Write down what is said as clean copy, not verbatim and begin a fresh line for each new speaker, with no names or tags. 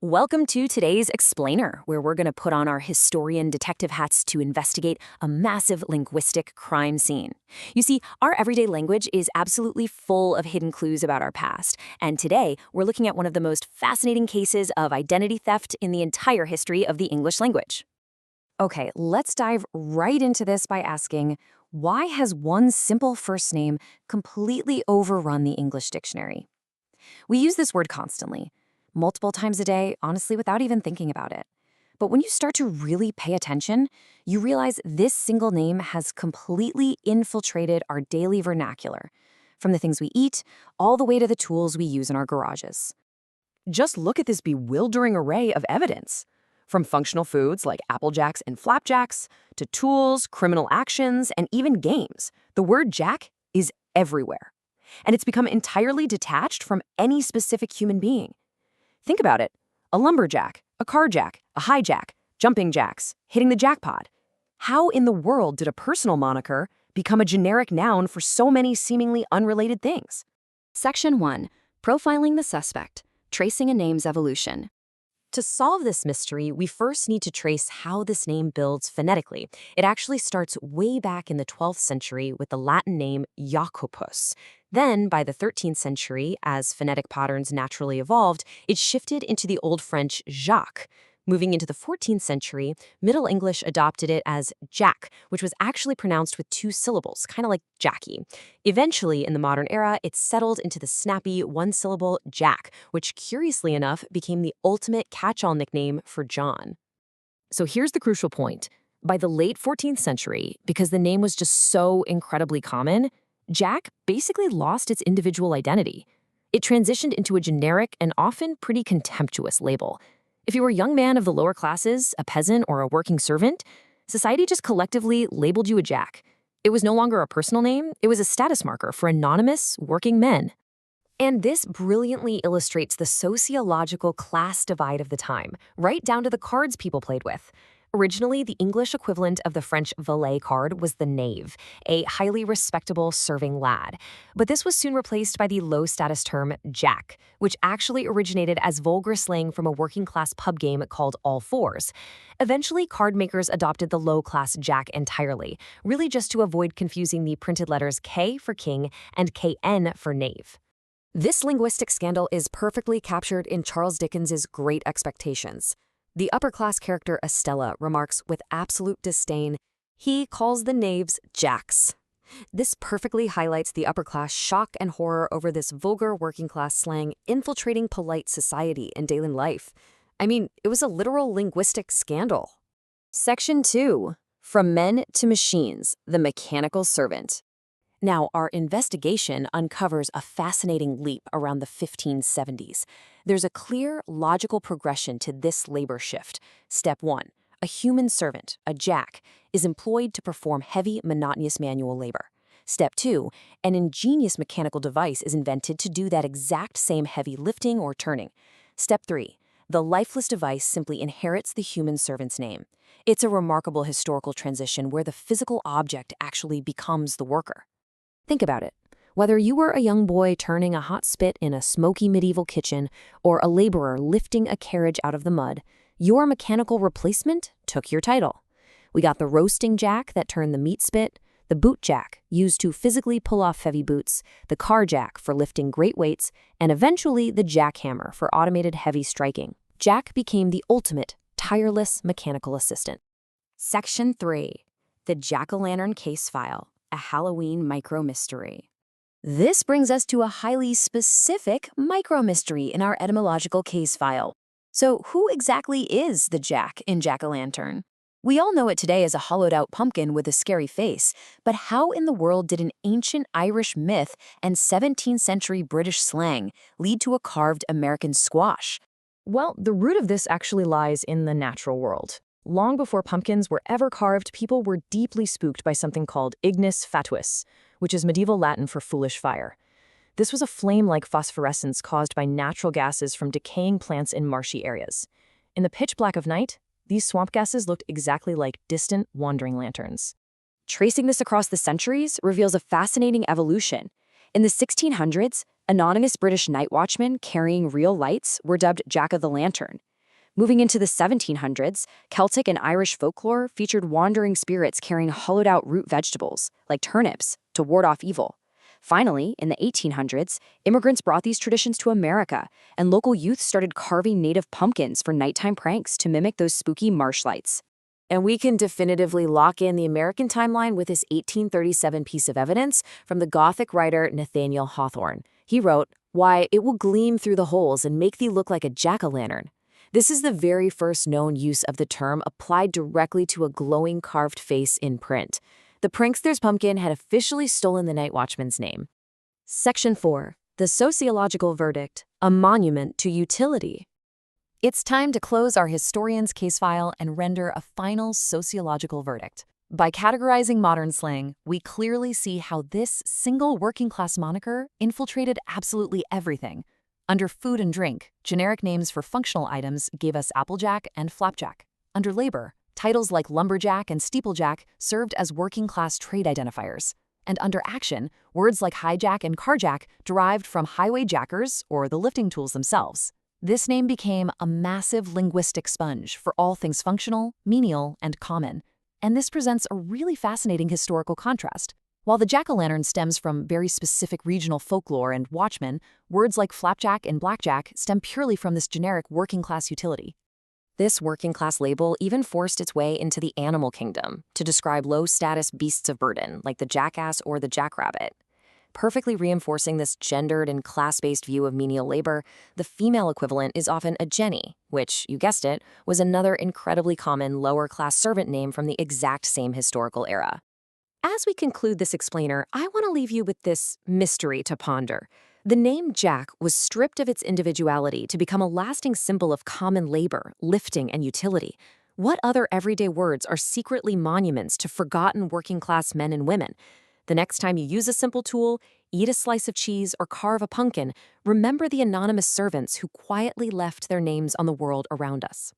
Welcome to today's Explainer, where we're going to put on our historian detective hats to investigate a massive linguistic crime scene. You see, our everyday language is absolutely full of hidden clues about our past, and today we're looking at one of the most fascinating cases of identity theft in the entire history of the English language. Okay, let's dive right into this by asking, why has one simple first name completely overrun the English dictionary? We use this word constantly, multiple times a day, honestly, without even thinking about it. But when you start to really pay attention, you realize this single name has completely infiltrated our daily vernacular, from the things we eat all the way to the tools we use in our garages.
Just look at this bewildering array of evidence. From functional foods like Apple Jacks and Flapjacks, to tools, criminal actions, and even games, the word jack is everywhere. And it's become entirely detached from any specific human being. Think about it. A lumberjack, a carjack, a hijack, jumping jacks, hitting the jackpot. How in the world did a personal moniker become a generic noun for so many seemingly unrelated things?
Section 1. Profiling the suspect. Tracing a name's evolution. To solve this mystery, we first need to trace how this name builds phonetically. It actually starts way back in the 12th century with the Latin name Jacobus. Then, by the 13th century, as phonetic patterns naturally evolved, it shifted into the Old French Jacques. Moving into the 14th century, Middle English adopted it as Jack, which was actually pronounced with 2 syllables, kind of like Jackie. Eventually, in the modern era, it settled into the snappy one-syllable Jack, which, curiously enough, became the ultimate catch-all nickname for John. So here's the crucial point. By the late 14th century, because the name was just so incredibly common, Jack basically lost its individual identity. It transitioned into a generic and often pretty contemptuous label. If you were a young man of the lower classes, a peasant, or a working servant, society just collectively labeled you a Jack. It was no longer a personal name, it was a status marker for anonymous, working men. And this brilliantly illustrates the sociological class divide of the time, right down to the cards people played with. Originally, the English equivalent of the French valet card was the knave, a highly respectable serving lad. But this was soon replaced by the low-status term jack, which actually originated as vulgar slang from a working-class pub game called All Fours. Eventually, card makers adopted the low-class jack entirely, really just to avoid confusing the printed letters K for king and KN for knave. This linguistic scandal is perfectly captured in Charles Dickens's Great Expectations. The upper-class character Estella remarks with absolute disdain, he calls the knaves jacks. This perfectly highlights the upper-class shock and horror over this vulgar working-class slang infiltrating polite society and daily life. I mean, it was a literal linguistic scandal. Section 2. From Men to Machines, the Mechanical Servant. Now, our investigation uncovers a fascinating leap around the 1570s. There's a clear, logical progression to this labor shift. Step 1. A human servant, a jack, is employed to perform heavy, monotonous manual labor. Step 2. An ingenious mechanical device is invented to do that exact same heavy lifting or turning. Step 3. The lifeless device simply inherits the human servant's name. It's a remarkable historical transition where the physical object actually becomes the worker. Think about it. Whether you were a young boy turning a hot spit in a smoky medieval kitchen or a laborer lifting a carriage out of the mud, your mechanical replacement took your title. We got the roasting jack that turned the meat spit, the boot jack used to physically pull off heavy boots, the car jack for lifting great weights, and eventually the jackhammer for automated heavy striking. Jack became the ultimate, tireless mechanical assistant. Section 3. The Jack-o'-lantern Case File. A Halloween micro-mystery. This brings us to a highly specific micro-mystery in our etymological case file. So who exactly is the Jack in Jack-o'-lantern? We all know it today as a hollowed-out pumpkin with a scary face, but how in the world did an ancient Irish myth and 17th century British slang lead to a carved American squash?
Well, the root of this actually lies in the natural world. Long before pumpkins were ever carved, people were deeply spooked by something called ignis fatuus, which is medieval Latin for foolish fire. This was a flame-like phosphorescence caused by natural gases from decaying plants in marshy areas. In the pitch black of night, these swamp gases looked exactly like distant, wandering lanterns.
Tracing this across the centuries reveals a fascinating evolution. In the 1600s, anonymous British night watchmen carrying real lights were dubbed Jack-o'-the-Lantern. Moving into the 1700s, Celtic and Irish folklore featured wandering spirits carrying hollowed-out root vegetables, like turnips, to ward off evil. Finally, in the 1800s, immigrants brought these traditions to America, and local youth started carving native pumpkins for nighttime pranks to mimic those spooky marsh lights.
And we can definitively lock in the American timeline with this 1837 piece of evidence from the Gothic writer Nathaniel Hawthorne. He wrote, "Why, it will gleam through the holes and make thee look like a jack-o'-lantern." This is the very first known use of the term applied directly to a glowing carved face in print. The prankster's pumpkin had officially stolen the night watchman's name.
Section 4. The sociological verdict, a monument to utility.
It's time to close our historian's case file and render a final sociological verdict. By categorizing modern slang, we clearly see how this single working-class moniker infiltrated absolutely everything. Under food and drink, generic names for functional items gave us applejack and flapjack. Under labor, titles like lumberjack and steeplejack served as working-class trade identifiers. And under action, words like hijack and carjack derived from highway jackers or the lifting tools themselves. This name became a massive linguistic sponge for all things functional, menial, and common. And this presents a really fascinating historical contrast. While the jack-o'-lantern stems from very specific regional folklore and watchmen, words like flapjack and blackjack stem purely from this generic working-class utility.
This working-class label even forced its way into the animal kingdom to describe low-status beasts of burden, like the jackass or the jackrabbit. Perfectly reinforcing this gendered and class-based view of menial labor, the female equivalent is often a jenny, which, you guessed it, was another incredibly common lower-class servant name from the exact same historical era. As we conclude this explainer, I want to leave you with this mystery to ponder. The name Jack was stripped of its individuality to become a lasting symbol of common labor, lifting, and utility. What other everyday words are secretly monuments to forgotten working-class men and women? The next time you use a simple tool, eat a slice of cheese, or carve a pumpkin, remember the anonymous servants who quietly left their names on the world around us.